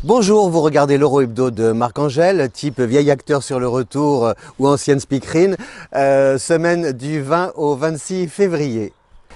Bonjour, vous regardez l'Euro Hebdo de Marc-Angèle, type vieil acteur sur le retour ou ancienne speakerine, semaine du 20 au 26 février.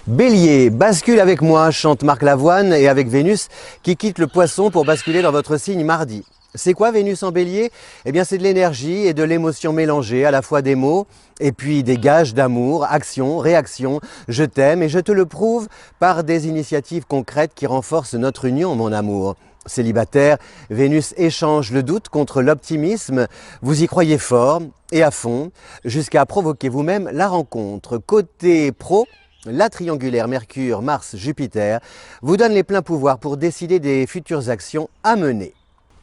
Bélier, bascule avec moi, chante Marc Lavoine et avec Vénus qui quitte le Poisson pour basculer dans votre signe mardi. C'est quoi Vénus en Bélier? Eh bien c'est de l'énergie et de l'émotion mélangée, à la fois des mots et puis des gages d'amour, action, réaction, je t'aime et je te le prouve par des initiatives concrètes qui renforcent notre union, mon amour. Célibataire, Vénus échange le doute contre l'optimisme, vous y croyez fort et à fond, jusqu'à provoquer vous-même la rencontre. Côté pro, la triangulaire Mercure-Mars-Jupiter vous donne les pleins pouvoirs pour décider des futures actions à mener.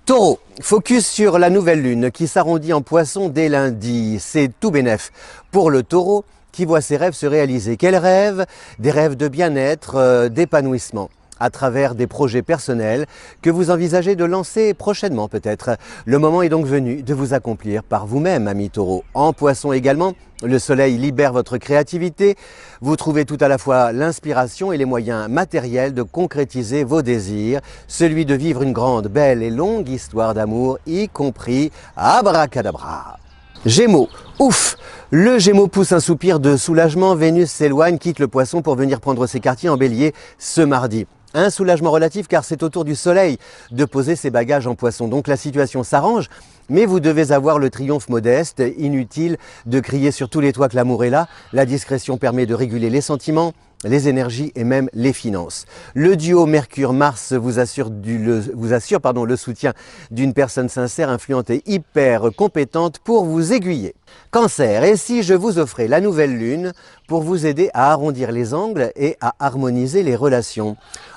Taureau, focus sur la nouvelle lune qui s'arrondit en Poisson dès lundi. C'est tout bénef pour le Taureau qui voit ses rêves se réaliser. Quels rêves? Des rêves de bien-être, d'épanouissement, à travers des projets personnels que vous envisagez de lancer prochainement peut-être. Le moment est donc venu de vous accomplir par vous-même, ami Taureau. En Poisson également, le soleil libère votre créativité. Vous trouvez tout à la fois l'inspiration et les moyens matériels de concrétiser vos désirs, celui de vivre une grande, belle et longue histoire d'amour, y compris abracadabra. Gémeaux, ouf! Le Gémeaux pousse un soupir de soulagement. Vénus s'éloigne, quitte le Poisson pour venir prendre ses quartiers en Bélier ce mardi. Un soulagement relatif car c'est au tour du soleil de poser ses bagages en Poisson. Donc la situation s'arrange, mais vous devez avoir le triomphe modeste. Inutile de crier sur tous les toits que l'amour est là. La discrétion permet de réguler les sentiments, les énergies et même les finances. Le duo Mercure-Mars vous assure le soutien d'une personne sincère, influente et hyper compétente pour vous aiguiller. Cancer, et si je vous offrais la nouvelle lune pour vous aider à arrondir les angles et à harmoniser les relations?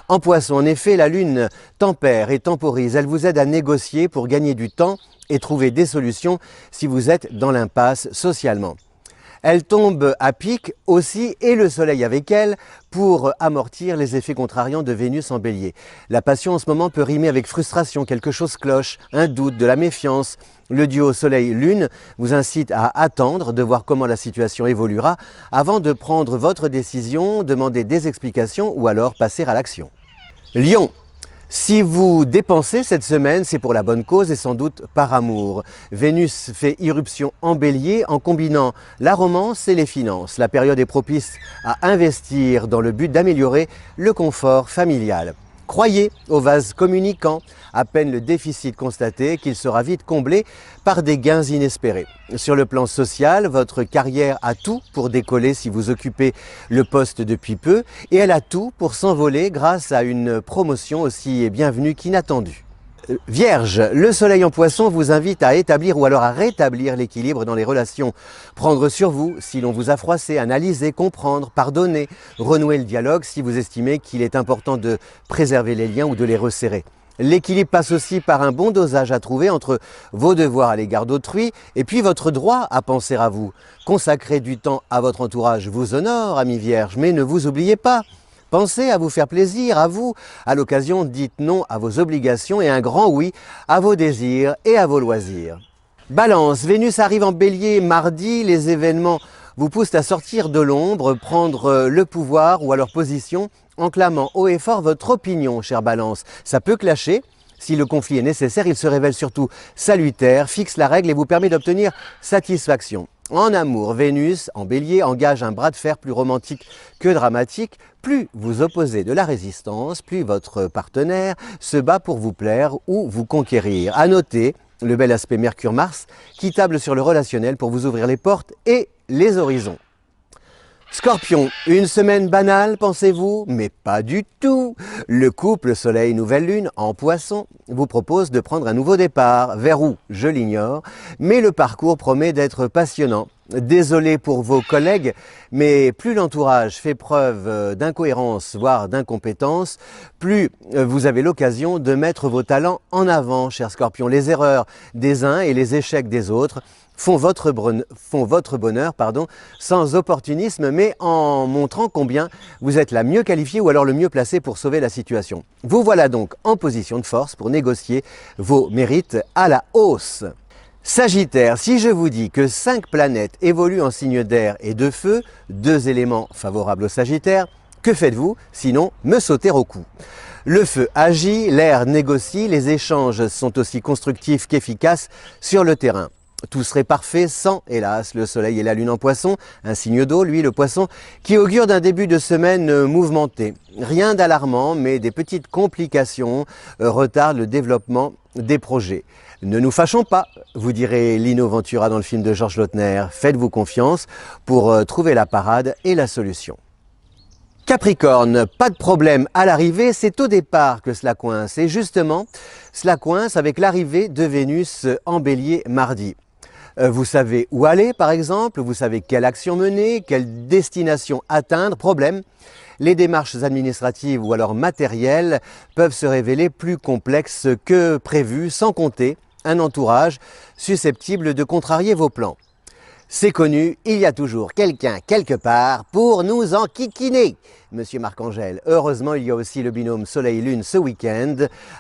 En Poisson, en effet, la lune tempère et temporise. Elle vous aide à négocier pour gagner du temps et trouver des solutions si vous êtes dans l'impasse socialement. Elle tombe à pic aussi et le soleil avec elle pour amortir les effets contrariants de Vénus en Bélier. La passion en ce moment peut rimer avec frustration, quelque chose cloche, un doute, de la méfiance. Le duo soleil-lune vous incite à attendre de voir comment la situation évoluera avant de prendre votre décision, demander des explications ou alors passer à l'action. Lion. Si vous dépensez cette semaine, c'est pour la bonne cause et sans doute par amour. Vénus fait irruption en Bélier en combinant la romance et les finances. La période est propice à investir dans le but d'améliorer le confort familial. Croyez au vase communicant, à peine le déficit constaté qu'il sera vite comblé par des gains inespérés. Sur le plan social, votre carrière a tout pour décoller si vous occupez le poste depuis peu et elle a tout pour s'envoler grâce à une promotion aussi bienvenue qu'inattendue. Vierge, le soleil en Poisson vous invite à établir ou alors à rétablir l'équilibre dans les relations. Prendre sur vous si l'on vous a froissé, analyser, comprendre, pardonner, renouer le dialogue si vous estimez qu'il est important de préserver les liens ou de les resserrer. L'équilibre passe aussi par un bon dosage à trouver entre vos devoirs à l'égard d'autrui et puis votre droit à penser à vous. Consacrer du temps à votre entourage vous honore, ami Vierge, mais ne vous oubliez pas. Pensez à vous faire plaisir, à vous. À l'occasion, dites non à vos obligations et un grand oui à vos désirs et à vos loisirs. Balance, Vénus arrive en Bélier mardi. Les événements vous poussent à sortir de l'ombre, prendre le pouvoir ou alors position en clamant haut et fort votre opinion, chère Balance. Ça peut clasher. Si le conflit est nécessaire, il se révèle surtout salutaire, fixe la règle et vous permet d'obtenir satisfaction. En amour, Vénus, en Bélier, engage un bras de fer plus romantique que dramatique. Plus vous opposez de la résistance, plus votre partenaire se bat pour vous plaire ou vous conquérir. À noter le bel aspect Mercure-Mars qui table sur le relationnel pour vous ouvrir les portes et les horizons. Scorpion, une semaine banale, pensez-vous? Mais pas du tout. Le couple Soleil-Nouvelle Lune en Poisson vous propose de prendre un nouveau départ. Vers où? Je l'ignore, mais le parcours promet d'être passionnant. Désolé pour vos collègues, mais plus l'entourage fait preuve d'incohérence, voire d'incompétence, plus vous avez l'occasion de mettre vos talents en avant, cher Scorpion. Les erreurs des uns et les échecs des autres font votre bonheur, sans opportunisme, mais en montrant combien vous êtes la mieux qualifiée ou alors le mieux placé pour sauver la situation. Vous voilà donc en position de force pour négocier vos mérites à la hausse. Sagittaire, si je vous dis que 5 planètes évoluent en signe d'air et de feu, 2 éléments favorables au Sagittaire, Que faites-vous sinon me sauter au cou? Le feu agit, l'air négocie, les échanges sont aussi constructifs qu'efficaces sur le terrain. Tout serait parfait sans, hélas, le soleil et la lune en poisson, un signe d'eau, lui, le poisson, qui augure d'un début de semaine mouvementé. Rien d'alarmant, mais des petites complications retardent le développement des projets. Ne nous fâchons pas, vous direz Lino Ventura dans le film de Georges Lautner. Faites-vous confiance pour trouver la parade et la solution. Capricorne, pas de problème à l'arrivée, c'est au départ que cela coince. Et justement, cela coince avec l'arrivée de Vénus en Bélier mardi. Vous savez où aller par exemple, vous savez quelle action mener, quelle destination atteindre. Problème, les démarches administratives ou alors matérielles peuvent se révéler plus complexes que prévu, sans compter un entourage susceptible de contrarier vos plans. C'est connu, il y a toujours quelqu'un quelque part pour nous enquiquiner, Monsieur Marc-Angèle. Heureusement, il y a aussi le binôme Soleil-Lune ce week-end,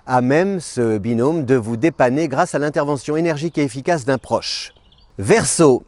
à même ce binôme de vous dépanner grâce à l'intervention énergique et efficace d'un proche. Verseau,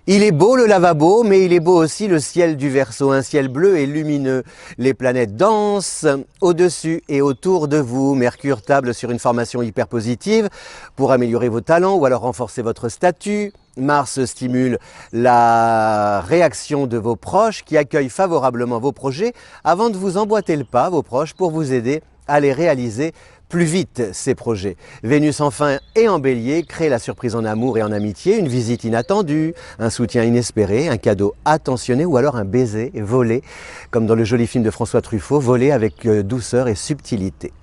il est beau le lavabo, mais il est beau aussi le ciel du Verseau, un ciel bleu et lumineux. Les planètes dansent au-dessus et autour de vous. Mercure table sur une formation hyper positive pour améliorer vos talents ou alors renforcer votre statut. Mars stimule la réaction de vos proches qui accueillent favorablement vos projets avant de vous emboîter le pas, vos proches, pour vous aider à les réaliser plus vite, ces projets. Vénus enfin et en Bélier crée la surprise en amour et en amitié, une visite inattendue, un soutien inespéré, un cadeau attentionné ou alors un baiser volé, comme dans le joli film de François Truffaut, volé avec douceur et subtilité.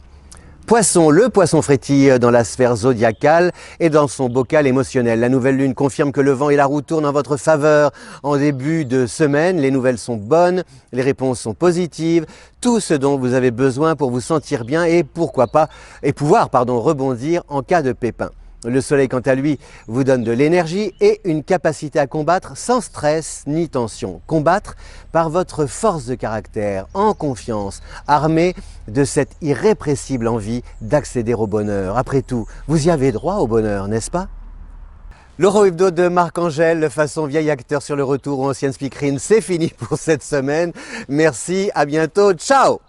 Poisson, le poisson frétille dans la sphère zodiacale et dans son bocal émotionnel. La nouvelle lune confirme que le vent et la roue tournent en votre faveur en début de semaine. Les nouvelles sont bonnes, les réponses sont positives, tout ce dont vous avez besoin pour vous sentir bien et pouvoir rebondir en cas de pépin. Le soleil, quant à lui, vous donne de l'énergie et une capacité à combattre sans stress ni tension. Combattre par votre force de caractère, en confiance, armé de cette irrépressible envie d'accéder au bonheur. Après tout, vous y avez droit au bonheur, n'est-ce pas? L'Horo-Hebdo de Marc-Angèle, façon vieil acteur sur le retour ou ancienne speakerine, c'est fini pour cette semaine. Merci, à bientôt, ciao!